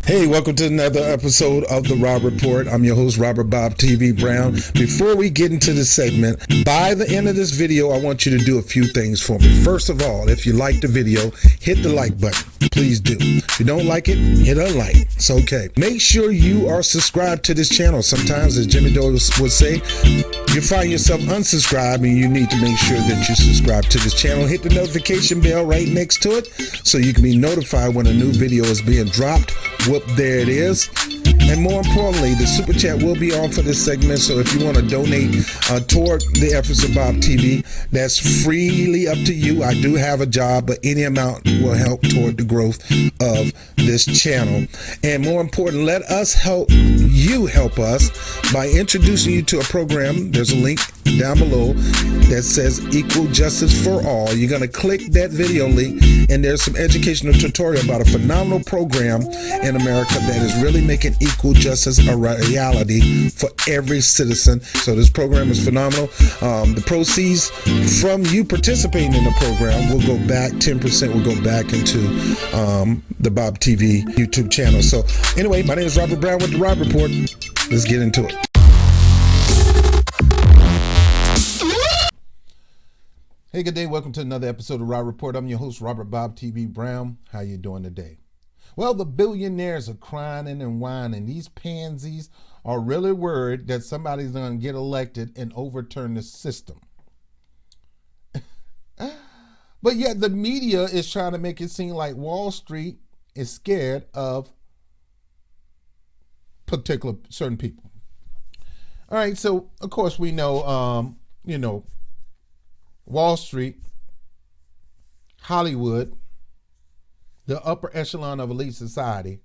Hey, welcome to another episode of the Rob Report. I'm your host, Robert BOBTV Brown. Before we get into this segment, by the end of this video, I want you to do a few things for me. First of all, if you like the video, hit the like button. Please do. If you don't like it, hit unlike. It's okay. Make sure you are subscribed to this channel. Sometimes, as Jimmy Dore would say, you find yourself unsubscribed and you need to make sure that you subscribe to this channel. Hit the notification bell right next to it so you can be notified when a new video is being dropped. Whoop, there it is. And more importantly, the super chat will be on for this segment. So if you want to donate toward the efforts of Bob TV, that's freely up to you. I do have a job, but any amount will help toward the growth of this channel. And more important, let us help you help us by introducing you to a program. There's a link down below that says Equal Justice for All. You're going to click that video link and there's some educational tutorial about a phenomenal program in America that is really making equal justice a reality for every citizen. So this program is phenomenal. The proceeds from you participating in the program will go back, 10% will go back into the Bob TV YouTube channel. So anyway, my name is Robert Brown with the Rob Report. Let's get into it. Hey, good day. Welcome to another episode of Rob Report. I'm your host, Robert BOBTV Brown. How you doing today? Well, the billionaires are crying and whining. These pansies are really worried that somebody's going to get elected and overturn the system. But yet the media is trying to make it seem like Wall Street is scared of certain people. All right, so of course we know, Wall Street, Hollywood, the upper echelon of elite society,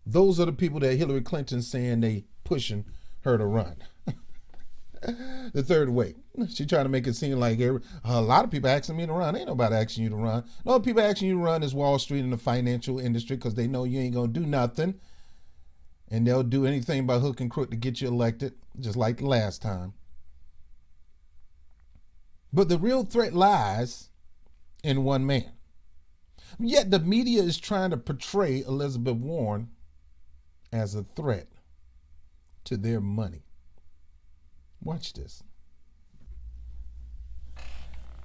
those are the people that Hillary Clinton's saying they pushing her to run. The third way. She's trying to make it seem like a lot of people asking me to run. Ain't nobody asking you to run. No, people asking you to run is Wall Street and the financial industry because they know you ain't going to do nothing. And they'll do anything by hook and crook to get you elected, just like the last time. But the real threat lies in one man. Yet the media is trying to portray Elizabeth Warren as a threat to their money. Watch this.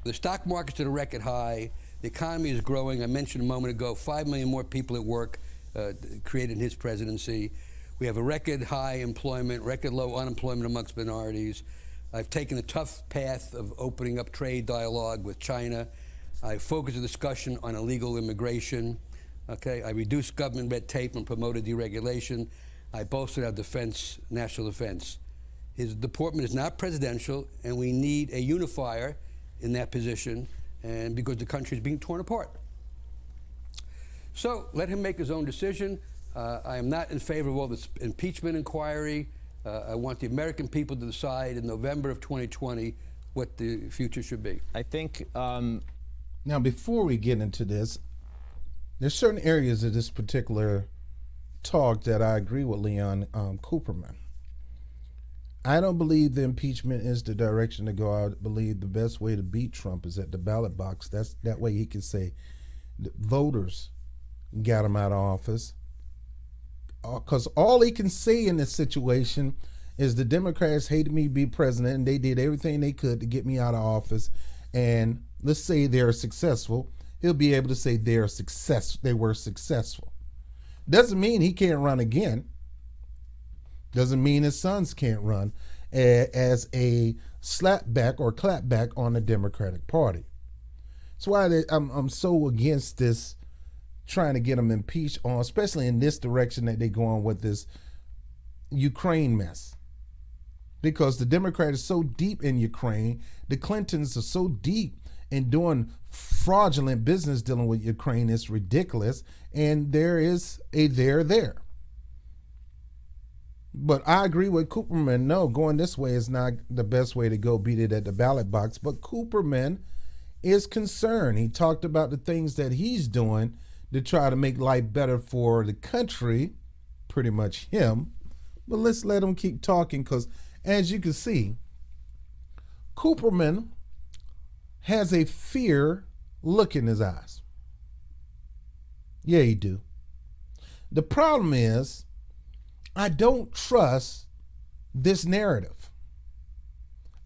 The stock market's at a record high. The economy is growing. I mentioned a moment ago, 5 million more people at work created in his presidency. We have a record high employment, record low unemployment amongst minorities. I've taken the tough path of opening up trade dialogue with China. I focused the discussion on illegal immigration. Okay, I reduced government red tape and promoted deregulation. I bolstered our defense, national defense. His deportment is not presidential, and we need a unifier in that position, and because the country is being torn apart. So let him make his own decision. I am not in favor of all this impeachment inquiry. I want the American people to decide in November of 2020 what the future should be. I think... Now, before we get into this, there's certain areas of this particular talk that I agree with Leon Cooperman. I don't believe the impeachment is the direction to go. I believe the best way to beat Trump is at the ballot box. That way he can say the voters got him out of office. Because all he can say in this situation is the Democrats hated me be president and they did everything they could to get me out of office. And let's say they're successful. He'll be able to say they were successful. Doesn't mean he can't run again. Doesn't mean his sons can't run as a slapback or clapback on the Democratic Party. That's why I'm so against this trying to get them impeached on, especially in this direction that they're going with this Ukraine mess. Because the Democrats are so deep in Ukraine, the Clintons are so deep in doing fraudulent business dealing with Ukraine, it's ridiculous, and there is a there. But I agree with Cooperman. No, going this way is not the best way to go, beat it at the ballot box. But Cooperman is concerned. He talked about the things that he's doing to try to make life better for the country, pretty much him. But let's let him keep talking because, as you can see, Cooperman has a fear look in his eyes. Yeah, he do. The problem is, I don't trust this narrative.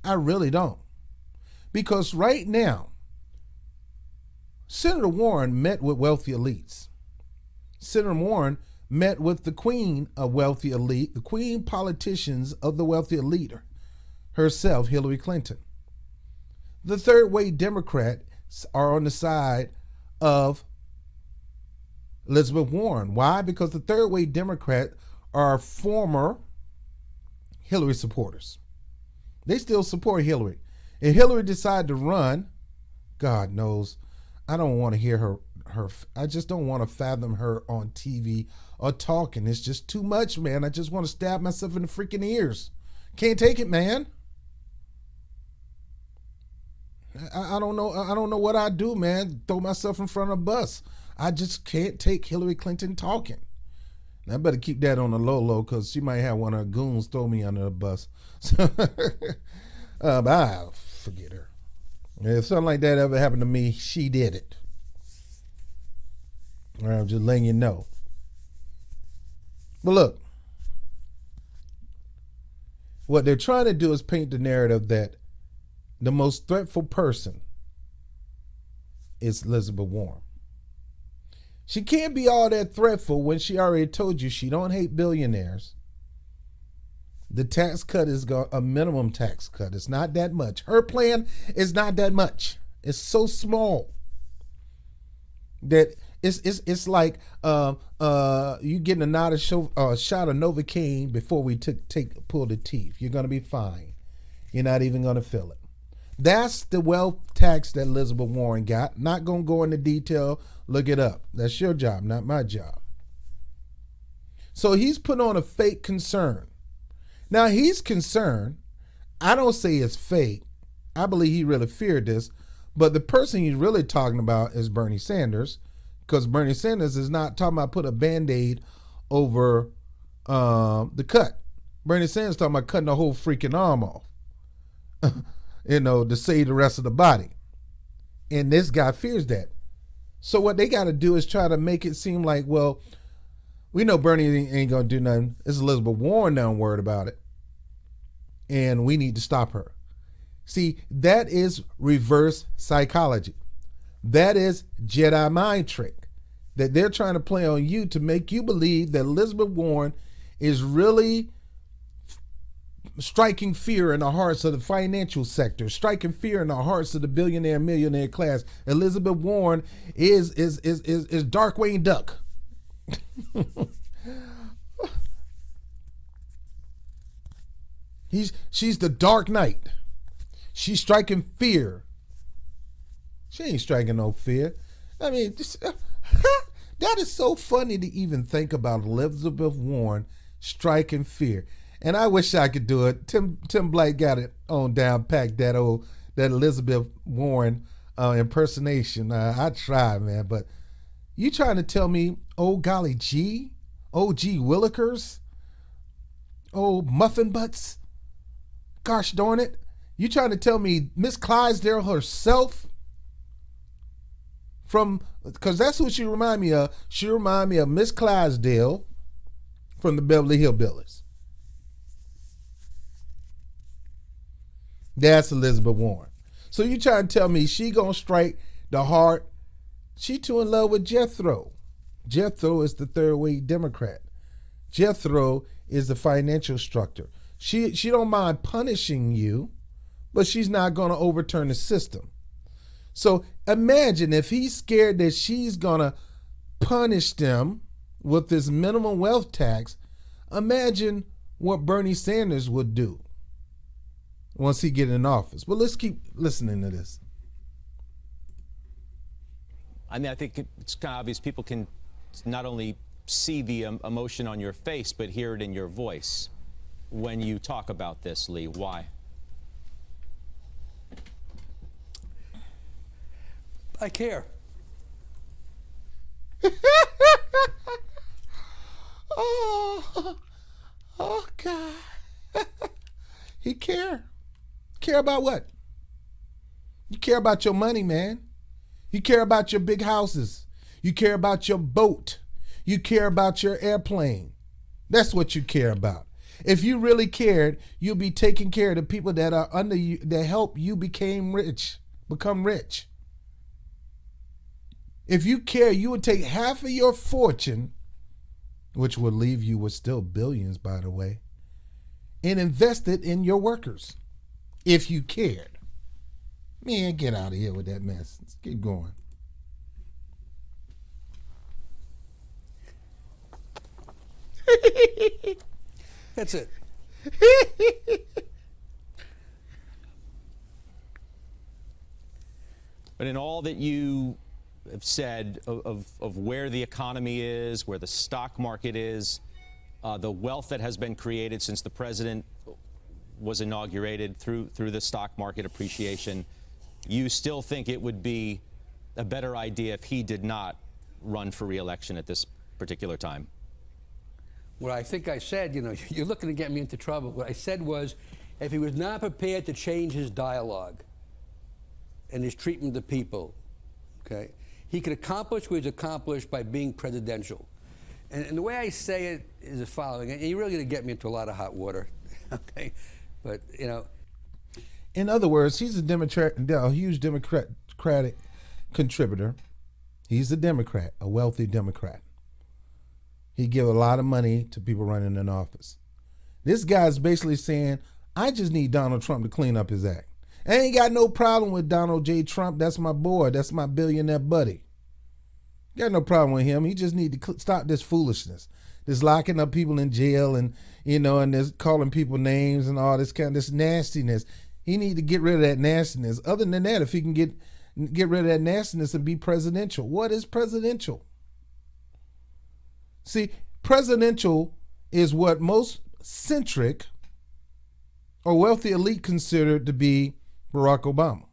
I really don't. Because right now, Senator Warren met with wealthy elites. Senator Warren met with the queen of wealthy elite, the queen politicians of the wealthy elite herself, Hillary Clinton. The third way Democrats are on the side of Elizabeth Warren. Why? Because the third way Democrats are former Hillary supporters. They still support Hillary. If Hillary decided to run, God knows, I don't want to hear her. I just don't want to fathom her on TV or talking. It's just too much, man. I just want to stab myself in the freaking ears. Can't take it, man. I don't know. I don't know what I do, man. Throw myself in front of a bus. I just can't take Hillary Clinton talking. Now, I better keep that on the low because she might have one of her goons throw me under the bus. But I'll forget her. If something like that ever happened to me, she did it. All right, I'm just letting you know. But look, what they're trying to do is paint the narrative that the most threatful person is Elizabeth Warren. She can't be all that threatful when she already told you she don't hate billionaires. The tax cut is a minimum tax cut. It's not that much. Her plan is not that much. It's so small that it's like you getting a shot of Novocaine before we pull the teeth. You're gonna be fine. You're not even gonna feel it. That's the wealth tax that Elizabeth Warren got. Not gonna go into detail. Look it up. That's your job, not my job. So he's put on a fake concern. Now he's concerned. I don't say it's fake. I believe he really feared this. But the person he's really talking about is Bernie Sanders, because Bernie Sanders is not talking about put a Band-Aid over the cut. Bernie Sanders talking about cutting the whole freaking arm off, to save the rest of the body. And this guy fears that. So what they got to do is try to make it seem like, well, we know Bernie ain't going to do nothing. It's Elizabeth Warren now worried about it. And we need to stop her. See, that is reverse psychology. That is Jedi mind trick that they're trying to play on you to make you believe that Elizabeth Warren is really striking fear in the hearts of the financial sector, striking fear in the hearts of the billionaire, millionaire class. Elizabeth Warren is Darkwing Duck. She's the Dark Knight. She's striking fear. She ain't striking no fear. I mean, that is so funny to even think about Elizabeth Warren striking fear. And I wish I could do it. Tim Blake got it on down packed, that Elizabeth Warren impersonation. I tried, man, but you trying to tell me, oh golly gee, oh gee willikers, oh muffin butts, gosh darn it, you trying to tell me Miss Clydesdale herself because that's who she remind me of. She remind me of Miss Clydesdale from the Beverly Hillbillies. That's Elizabeth Warren. So you trying to tell me she gonna strike the heart? She too in love with Jethro. Jethro is the third way Democrat. Jethro is the financial structure. She don't mind punishing you, but she's not gonna overturn the system. So imagine if he's scared that she's gonna punish them with this minimum wealth tax. Imagine what Bernie Sanders would do once he get in office. But let's keep listening to this. I mean, I think it's kind of obvious people can not only see the emotion on your face, but hear it in your voice when you talk about this, Lee. Why? I care. oh God. He care. Care about what? You care about your money, man. You care about your big houses. You care about your boat. You care about your airplane. That's what you care about. If you really cared, you'll be taking care of the people that are under you, that help you become rich. If you care, you would take half of your fortune, which would leave you with still billions, by the way, and invest it in your workers. If you cared. Man, get out of here with that mess. Let's keep going. That's it. But in all that you have said of where the economy is, where the stock market is, the wealth that has been created since the president was inaugurated through the stock market appreciation, you still think it would be a better idea if he did not run for re-election at this particular time? What I think I said, you're looking to get me into trouble. What I said was, if he was not prepared to change his dialogue and his treatment of people, okay, he could accomplish what he's accomplished by being presidential. And the way I say it is the following, and you're really going to get me into a lot of hot water, okay? But, In other words, he's a huge Democratic contributor. He's a Democrat, a wealthy Democrat. He give a lot of money to people running in office. This guy's basically saying, I just need Donald Trump to clean up his act. I ain't got no problem with Donald J. Trump. That's my boy. That's my billionaire buddy. Got no problem with him. He just need to stop this foolishness. This locking up people in jail and, and this calling people names and all this nastiness. He need to get rid of that nastiness. Other than that, if he can get rid of that nastiness and be presidential. What is presidential? See, presidential is what most centric or wealthy elite consider to be Barack Obama.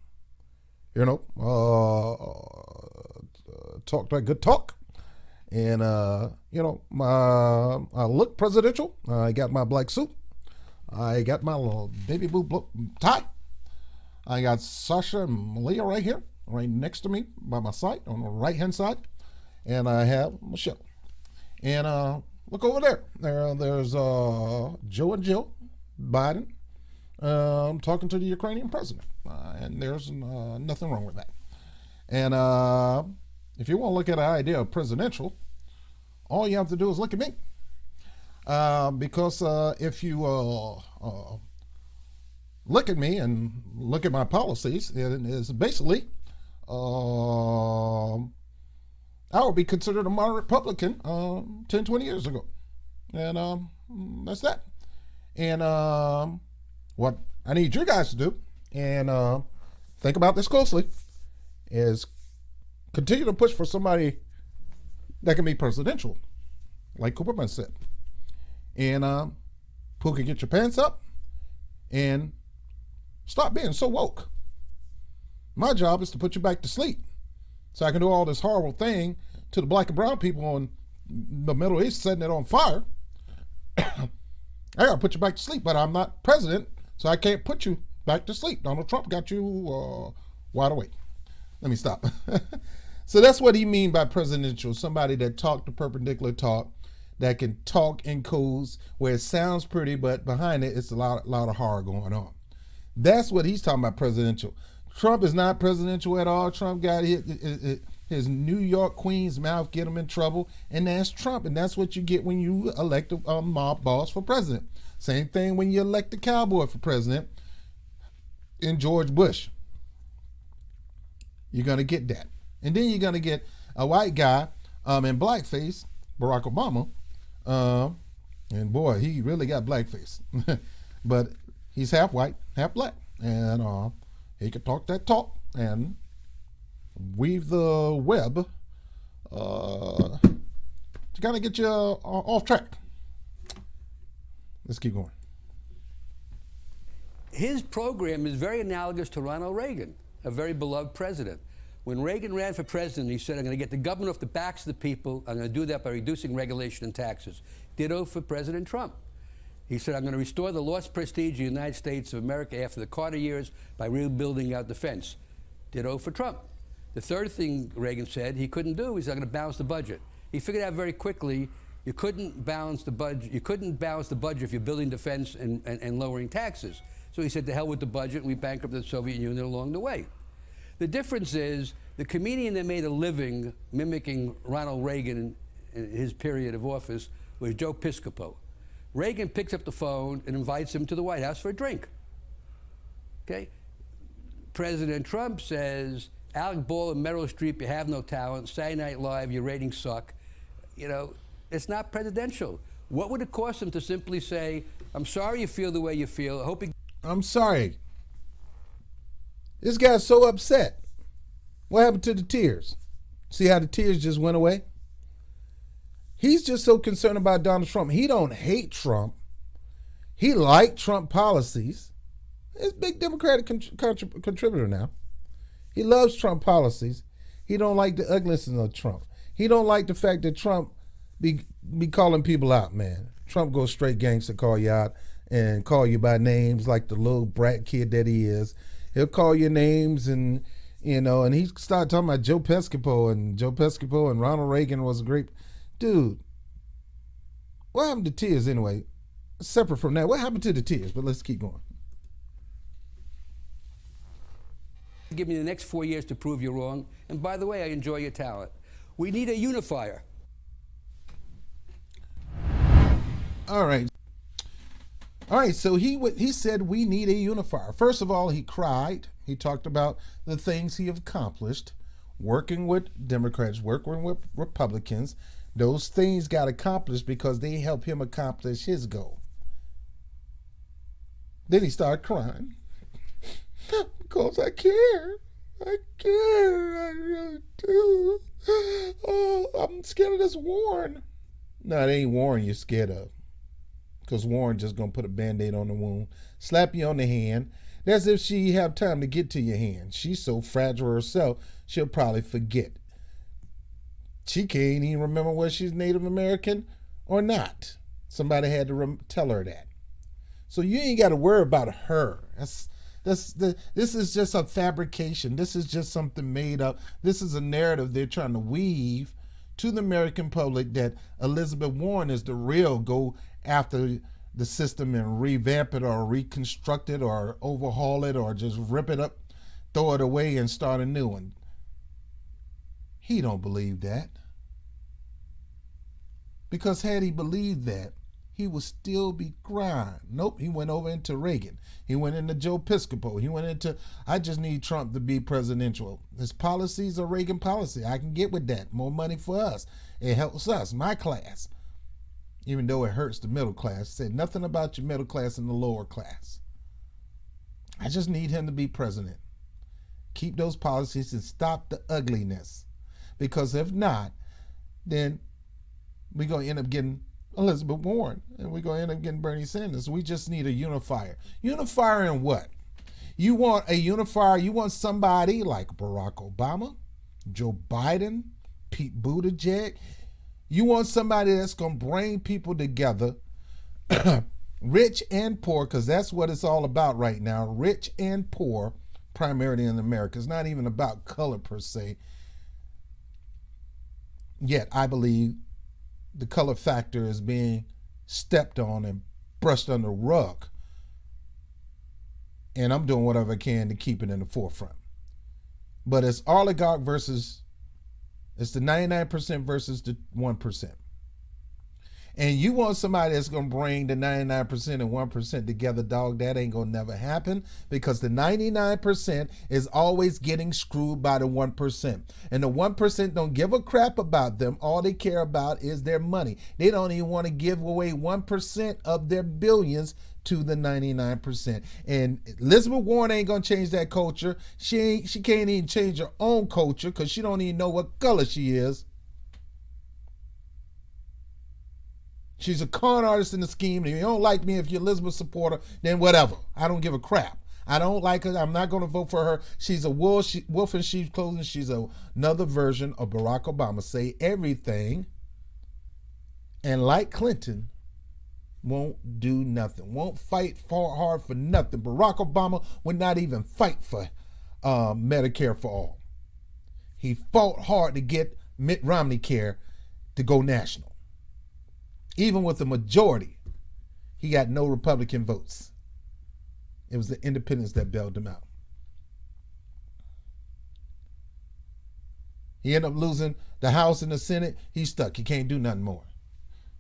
Talk that good talk. And, I look presidential. I got my black suit. I got my little baby blue tie. I got Sasha and Malia right here, right next to me by my side on the right-hand side. And I have Michelle. And look over there. There's Joe and Jill Biden talking to the Ukrainian president. And there's nothing wrong with that. And if you want to look at the idea of presidential, all you have to do is look at me. Because if you look at me and look at my policies, it is basically I would be considered a moderate Republican 10, 20 years ago. And that's that. And what I need you guys to do, and think about this closely, is continue to push for somebody that can be presidential, like Cooperman said. And who can get your pants up and stop being so woke. My job is to put you back to sleep so I can do all this horrible thing to the black and brown people in the Middle East, setting it on fire. I gotta put you back to sleep, but I'm not president, so I can't put you back to sleep. Donald Trump got you wide awake. Let me stop. So that's what he mean by presidential. Somebody that talk the perpendicular talk, that can talk in codes where it sounds pretty, but behind it, it's a lot of horror going on. That's what he's talking about, presidential. Trump is not presidential at all. Trump got his New York Queen's mouth get him in trouble, and that's Trump. And that's what you get when you elect a mob boss for president. Same thing when you elect a cowboy for president in George Bush. You're going to get that. And then you're going to get a white guy in blackface, Barack Obama. And boy, he really got blackface. But he's half white, half black. And he could talk that talk and weave the web to kind of get you off track. Let's keep going. His program is very analogous to Ronald Reagan, a very beloved president. When Reagan ran for president, he said, I'm going to get the government off the backs of the people. I'm going to do that by reducing regulation and taxes. Ditto for President Trump. He said, I'm going to restore the lost prestige of the United States of America after the Carter years by rebuilding our defense. Ditto for Trump. The third thing Reagan said he couldn't do is I'm going to balance the budget. He figured out very quickly you couldn't balance the budget. You couldn't balance the budget if you're building defense and lowering taxes. So he said, "To hell with the budget." And we bankrupted the Soviet Union along the way. The difference is the comedian that made a living mimicking Ronald Reagan in his period of office was Joe Piscopo. Reagan picks up the phone and invites him to the White House for a drink. Okay? President Trump says, "Alec Baldwin, Meryl Streep, you have no talent. Saturday Night Live, your ratings suck." You know, it's not presidential. What would it cost him to simply say, "I'm sorry you feel the way you feel. I hope you..." I'm sorry. This guy's so upset. What happened to the tears? See how the tears just went away? He's just so concerned about Donald Trump. He don't hate Trump. He liked Trump policies. He's a big Democratic contributor now. He loves Trump policies. He don't like the ugliness of Trump. He don't like the fact that Trump be calling people out, man. Trump goes straight gangster, call you out and call you by names like the little brat kid that he is. He'll call you names and, you know, and he started talking about Joe Piscopo and Ronald Reagan was a great dude. What happened to tears anyway? Separate from that, what happened to the tears? But let's keep going. Give me the next 4 years to prove you're wrong. And by the way, I enjoy your talent. We need a unifier. All right. So he said we need a unifier. First of all, he cried. He talked about the things he accomplished, working with Democrats, working with Republicans. Those things got accomplished because they helped him accomplish his goal. Then he started crying. Because I care. I care. I really do. Oh, I'm scared of this Warren. No, it ain't Warren you're scared of. Because Warren just going to put a Band-Aid on the wound, slap you on the hand. That's if she have time to get to your hand. She's so fragile herself, she'll probably forget. She can't even remember whether she's Native American or not. Somebody had to tell her that. So you ain't got to worry about her. This is just a fabrication. This is just something made up. This is a narrative they're trying to weave to the American public that Elizabeth Warren is the real go after the system and revamp it or reconstruct it or overhaul it or just rip it up, throw it away and start a new one. He don't believe that. Because had he believed that, he would still be crying. Nope, he went over into Reagan. He went into Joe Piscopo. He went into, I just need Trump to be presidential. His policies are Reagan policy. I can get with that. More money for us. It helps us, my class. Even though it hurts the middle class. Said nothing about your middle class and the lower class. I just need him to be president. Keep those policies and stop the ugliness. Because if not, then we're going to end up getting Elizabeth Warren, and we're going to end up getting Bernie Sanders. We just need a unifier. Unifier in what? You want a unifier, you want somebody like Barack Obama, Joe Biden, Pete Buttigieg. You want somebody that's going to bring people together, rich and poor, because that's what it's all about right now, rich and poor, primarily in America. It's not even about color per se. Yet, I believe the color factor is being stepped on and brushed under the rug. And I'm doing whatever I can to keep it in the forefront. But it's oligarch versus, it's the 99% versus the 1%. And you want somebody that's going to bring the 99% and 1% together, dog, that ain't going to never happen because the 99% is always getting screwed by the 1%. And the 1% don't give a crap about them. All they care about is their money. They don't even want to give away 1% of their billions to the 99%. And Elizabeth Warren ain't going to change that culture. She can't even change her own culture because she don't even know what color she is. She's a con artist in the scheme. And if you don't like me, if you're Elizabeth supporter, then whatever. I don't give a crap. I don't like her. I'm not going to vote for her. She's a wolf in sheep's clothing. She's another version of Barack Obama. Say everything. And like Clinton, won't do nothing. Won't fight hard for nothing. Barack Obama would not even fight for Medicare for all. He fought hard to get Mitt Romney care. to go national. Even with the majority, he got no Republican votes. It was the independents that bailed him out. He ended up losing the House and the Senate. He's stuck. He can't do nothing more.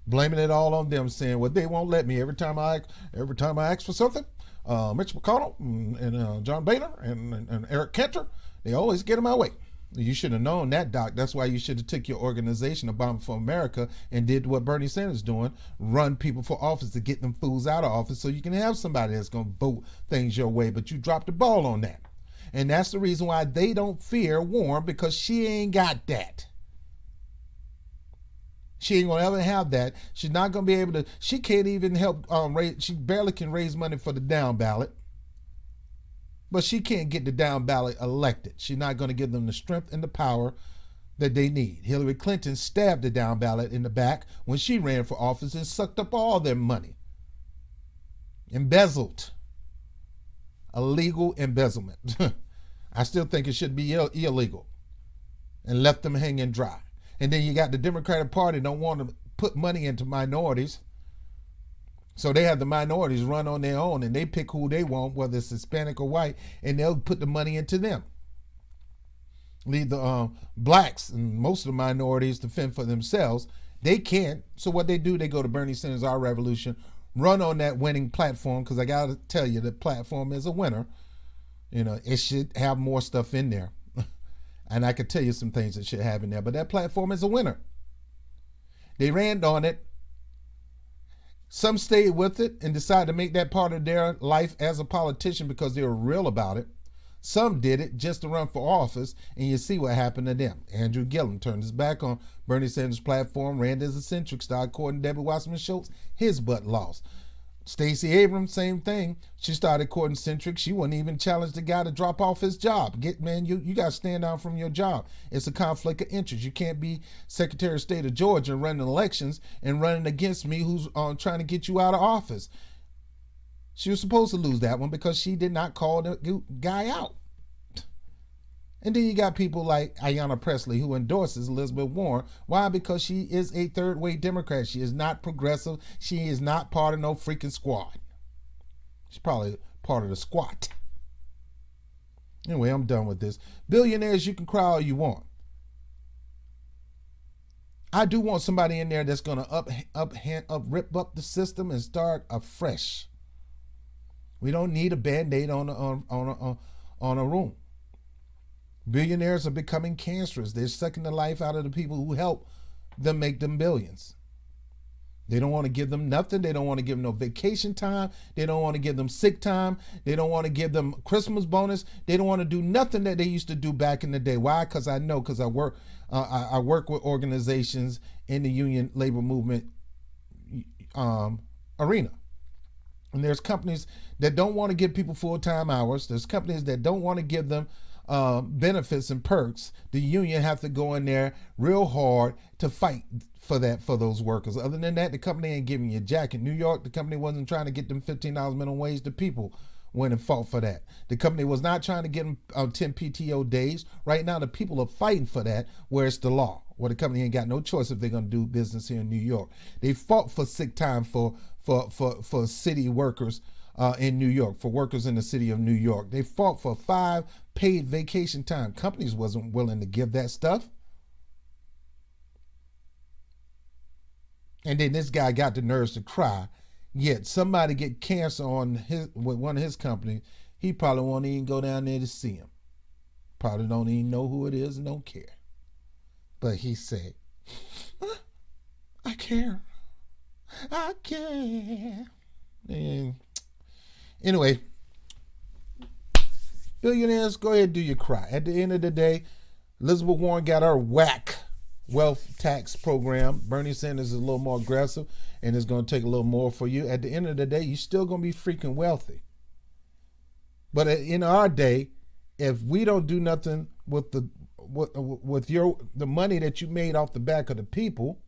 Blaming it all on them, saying, well, they won't let me. Every time I ask for something, Mitch McConnell and John Boehner and Eric Cantor, they always get in my way. You should have known that, Doc. That's why you should have took your organization, Obama for America, and did what Bernie Sanders doing, run people for office to get them fools out of office so you can have somebody that's going to vote things your way. But you dropped the ball on that. And that's the reason why they don't fear Warren, because she ain't got that. She ain't going to ever have that. She's not going to be able to. She can't even help she barely can raise money for the down ballot. But she can't get the down ballot elected. She's not going to give them the strength and the power that they need. Hillary Clinton stabbed the down ballot in the back when she ran for office and sucked up all their money. Embezzled. Illegal embezzlement. I still think it should be illegal. And left them hanging dry. And then you got the Democratic Party don't want to put money into minorities. So they have the minorities run on their own and they pick who they want, whether it's Hispanic or white, and they'll put the money into them. Leave the blacks and most of the minorities to fend for themselves. They can't. So what they do, they go to Bernie Sanders, Our Revolution, run on that winning platform, because I got to tell you, the platform is a winner. You know, it should have more stuff in there. And I could tell you some things it should have in there, but that platform is a winner. They ran on it. Some stayed with it and decided to make that part of their life as a politician because they were real about it. Some did it just to run for office, and you see what happened to them. Andrew Gillum turned his back on Bernie Sanders' platform, ran as a centric star, according to Debbie Wasserman Schultz. His butt lost. Stacey Abrams, same thing. She started courting centric. She wouldn't even challenge the guy to drop off his job. You got to stand down from your job. It's a conflict of interest. You can't be Secretary of State of Georgia running elections and running against me who's trying to get you out of office. She was supposed to lose that one because she did not call the guy out. And then you got people like Ayanna Pressley, who endorses Elizabeth Warren. Why? Because she is a third-way Democrat. She is not progressive. She is not part of no freaking squad. She's probably part of the squat. Anyway, I'm done with this. Billionaires, you can cry all you want. I do want somebody in there that's going to rip up the system and start afresh. We don't need a Band-Aid on a room. Billionaires are becoming cancerous. They're sucking the life out of the people who help them make them billions. They don't want to give them nothing. They don't want to give them no vacation time. They don't want to give them sick time. They don't want to give them Christmas bonus. They don't want to do nothing that they used to do back in the day. Why? Because I know, because I work with organizations in the union labor movement arena. And there's companies that don't want to give people full-time hours. There's companies that don't want to give them benefits and perks. The union have to go in there real hard to fight for those workers. Other than that, the company ain't giving you jack. In New York, the company wasn't trying to get them $15 minimum wage. The people went and fought for that. The company was not trying to get them 10 PTO days. Right now, the people are fighting for that, where it's the law, where the company ain't got no choice if they're going to do business here in New York. They fought for sick time for city workers in New York, for workers in the city of New York. They fought for 5 paid vacation time. Companies wasn't willing to give that stuff. And then this guy got the nerves to cry. Yet somebody get cancer with one of his companies, he probably won't even go down there to see him. Probably don't even know who it is and don't care. But he said, I care. I care. And anyway, billionaires, go ahead and do your cry. At the end of the day, Elizabeth Warren got her whack wealth tax program. Bernie Sanders is a little more aggressive and it's going to take a little more for you. At the end of the day, you're still going to be freaking wealthy. But in our day, if we don't do nothing with the money that you made off the back of the people,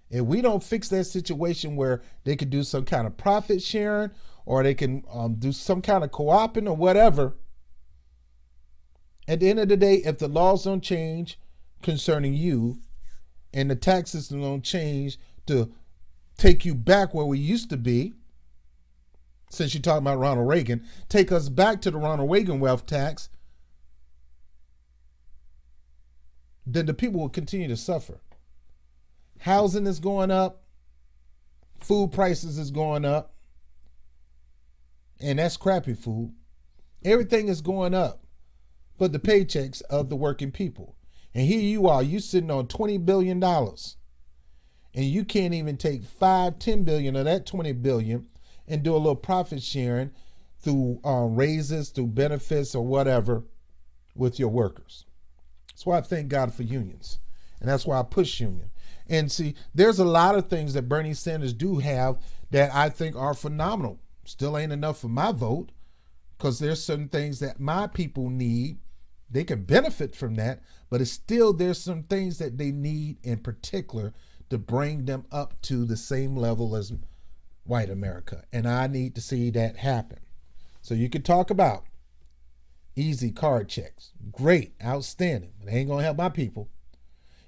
if we don't fix that situation where they could do some kind of profit sharing or they can do some kind of co-oping or whatever, at the end of the day, if the laws don't change concerning you, and the tax system going to change to take you back where we used to be, since you're talking about Ronald Reagan, take us back to the Ronald Reagan wealth tax, then the people will continue to suffer. Housing is going up. Food prices is going up. And that's crappy food. Everything is going up, but the paychecks of the working people. And here you are, you sitting on $20 billion. And you can't even take $10 billion of that $20 billion and do a little profit sharing through raises, through benefits or whatever with your workers. That's why I thank God for unions. And that's why I push union. And see, there's a lot of things that Bernie Sanders do have that I think are phenomenal. Still ain't enough for my vote, because there's certain things that my people need. They can benefit from that, but it's still, there's some things that they need in particular to bring them up to the same level as white America. And I need to see that happen. So you could talk about easy card checks. Great, outstanding. But it ain't going to help my people.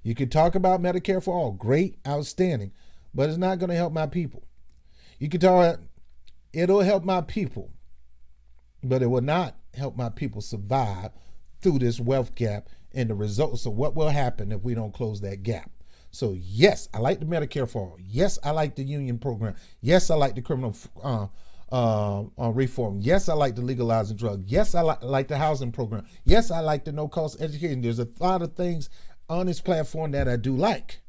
You could talk about Medicare for all. Great, outstanding. But it's not going to help my people. You could talk, it'll help my people, but it will not help my people survive through this wealth gap and the results of what will happen if we don't close that gap. So yes, I like the Medicare for all. Yes, I like the union program. Yes, I like the criminal reform. Yes, I like the legalizing drugs. Yes, I like the housing program. Yes, I like the no-cost education. There's a lot of things on this platform that I do like.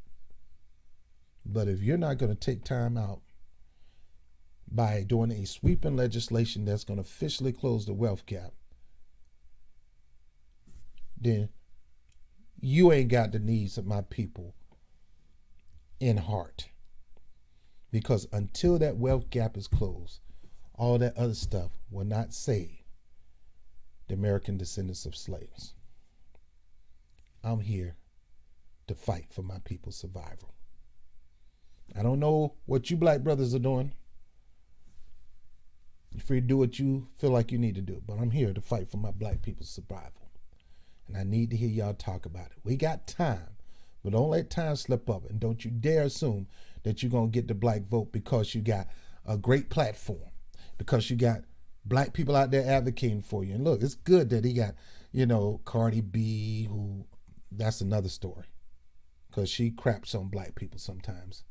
But if you're not going to take time out by doing a sweeping legislation that's going to officially close the wealth gap, then you ain't got the needs of my people in heart. Because until that wealth gap is closed, all that other stuff will not save the American descendants of slaves. I'm here to fight for my people's survival. I don't know what you black brothers are doing. You're free to do what you feel like you need to do, but I'm here to fight for my black people's survival. And I need to hear y'all talk about it. We got time, but don't let time slip up, and don't you dare assume that you're going to get the black vote because you got a great platform, because you got black people out there advocating for you. And look, it's good that he got, Cardi B, who, that's another story, because she craps on black people sometimes.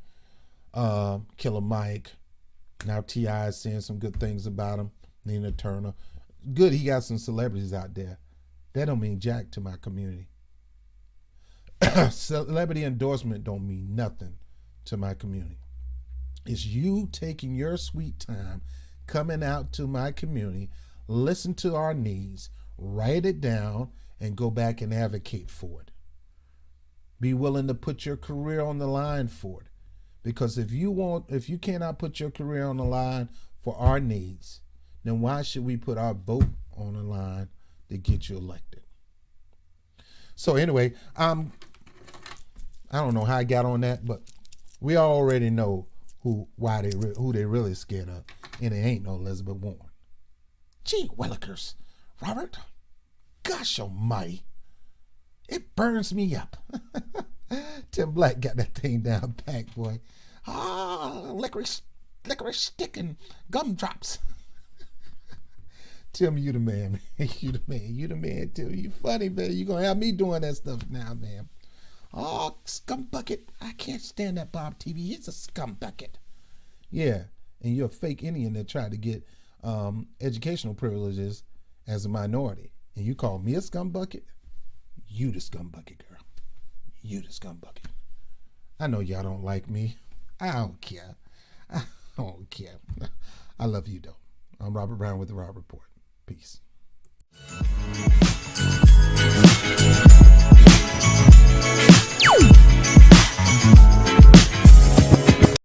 Killer Mike, now T.I. is saying some good things about him. Nina Turner, good, he got some celebrities out there. That don't mean jack to my community. Celebrity endorsement don't mean nothing to my community. It's you taking your sweet time, coming out to my community, listen to our needs, write it down, and go back and advocate for it. Be willing to put your career on the line for it. Because if you cannot put your career on the line for our needs, then why should we put our vote on the line to get you elected? So anyway, I don't know how I got on that, but we already know who they really scared of, and it ain't no Elizabeth Warren. Gee willikers, Robert, gosh almighty, it burns me up. Tim Black got that thing down packed, boy. Licorice stick and gumdrops. Tim, you the man, man. You the man, Tim. You funny, man. You gonna have me doing that stuff now, man. Oh, scumbucket. I can't stand that Bob TV. He's a scumbucket. Yeah, and you're a fake Indian that tried to get educational privileges as a minority. And you call me a scumbucket? You the scumbucket, girl. You the scumbucket. I know y'all don't like me. I don't care. I don't care. I love you, though. I'm Robert Brown with the Robert Report. Peace.